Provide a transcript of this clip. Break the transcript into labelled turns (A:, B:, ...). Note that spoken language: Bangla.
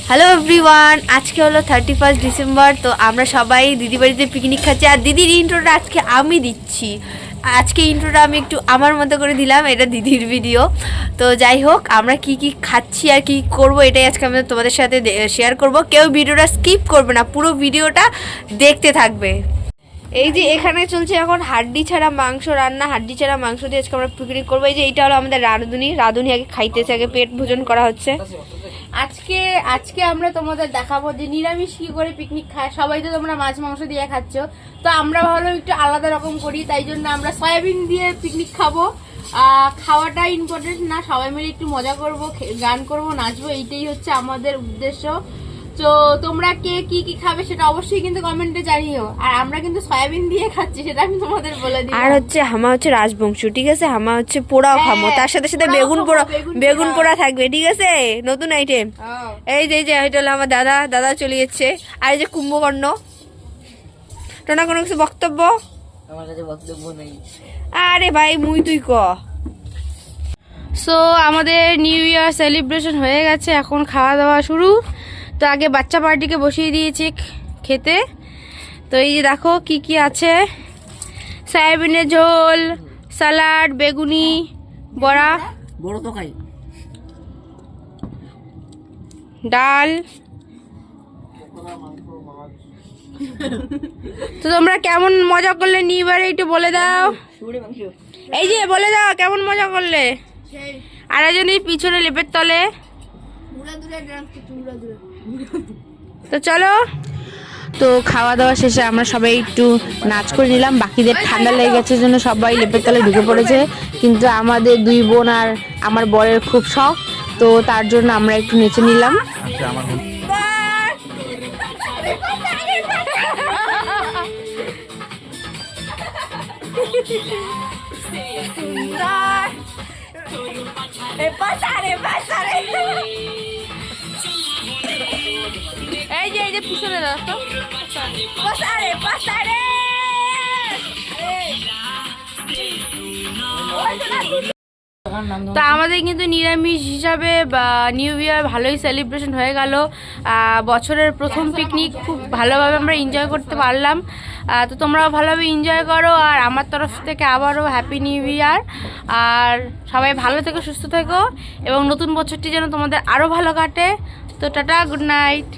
A: হ্যালো এভরিওয়ান, আজকে হলো 31 ডিসেম্বর। তো আমরা সবাই দিদি বাড়িতে পিকনিক খাচ্ছি। আর দিদির ইন্ট্রোটা আজকে আমি দিচ্ছি। আজকে ইন্ট্রোটা আমি একটু আমার মতো করে দিলাম, এটা দিদির ভিডিও। তো যাই হোক, আমরা কি কি খাচ্ছি আর কি করব এটাই আজকে আমি তোমাদের সাথে শেয়ার করব। কেউ ভিডিওটা স্কিপ করবে না, পুরো ভিডিওটা দেখতে থাকবে। এই যে এখানে চলছে এখন হাড্ডি ছাড়া মাংস রান্না। হাড্ডি ছাড়া মাংস দিয়ে আজকে আমরা পিকনিক করবো। এই যে এইটা হলো আমাদের রাঁধুনি আগে খাইতেছে, আগে পেট ভোজন করা হচ্ছে। আজকে আমরা তোমাদের দেখাবো যে নিরামিষ কি করে পিকনিক খায়। সবাই তো তোমরা মাছ মাংস দিয়ে খাচ্ছ, তো আমরা ভালো একটু আলাদা রকম করি। তাই জন্য আমরা সয়াবিন দিয়ে পিকনিক খাবো। খাওয়াটা ইম্পর্টেন্ট না, সবাই মিলে একটু মজা করব, গান করব, নাচবো, এইটাই হচ্ছে আমাদের উদ্দেশ্য। তো তোমরা কে কি কি খাবে সেটা অবশ্যই কিন্তু কমেন্টে জানিও। আর আমরা কিন্তু সয়াবিন দিয়ে খাচ্ছি, সেটা আমি তোমাদের বলে দিই। আর হচ্ছে হামা হচ্ছে রাজবংশ, ঠিক আছে? হামা হচ্ছে পোড়াও খামো, তার সাথে সাথে বেগুন পোড়া থাকবে, ঠিক আছে? নতুন আইটেম। এই যে এটা হলো আমার দাদা চলে যাচ্ছে। আর এই যে কুম্ভকর্ণ। টোনা কোনো কিছু বক্তব্য?
B: আমার কাছে বক্তব্য নেই।
A: আরে ভাই মুই তুই ক। সো আমাদের নিউ ইয়ার সেলিব্রেশন হয়ে গেছে, এখন খাওয়া দাওয়া শুরু। তো আগে বাচ্চা পার্টিকে বসিয়ে দিয়েছি খেতে। তো এই যে দেখো কি কি আছে: সয়াবিনের ঝোল, স্যালাড, বেগুনি, বড়া,
B: বড় তো খাই,
A: ডাল। তো তোমরা কেমন মজা করলে নিউ ইয়ারে একটু বলে দাও। এই যে বলে দাও কেমন মজা করলে। আর একজনই পিছনে লেপের তলে। তো চলো। তো খাওয়া দাওয়া শেষে আমরা সবাই একটু নাচ করে নিলাম। বাকিদের ঠান্ডা লেগে গেছে জন্য সবাই লেপের তলে ঢুকে পড়েছে, কিন্তু আমাদের দুই বোন আর আমার বরের খুব শখ, তো তার জন্য আমরা একটু নেচে নিলাম। এই যে পিছনে রাস্তা। তো আমাদের কিন্তু নিরামিষ হিসাবে বা নিউ ইয়ার ভালোই সেলিব্রেশন হয়ে গেল। বছরের প্রথম পিকনিক খুব ভালোভাবে আমরা এনজয় করতে পারলাম। তো তোমরাও ভালোভাবে এনজয় করো। আর আমার তরফ থেকে আবারও হ্যাপি নিউ ইয়ার। আর সবাই ভালো থেকো, সুস্থ থেকো, এবং নতুন বছরটি যেন তোমাদের আরও ভালো কাটে। তো টাটা, গুড নাইট।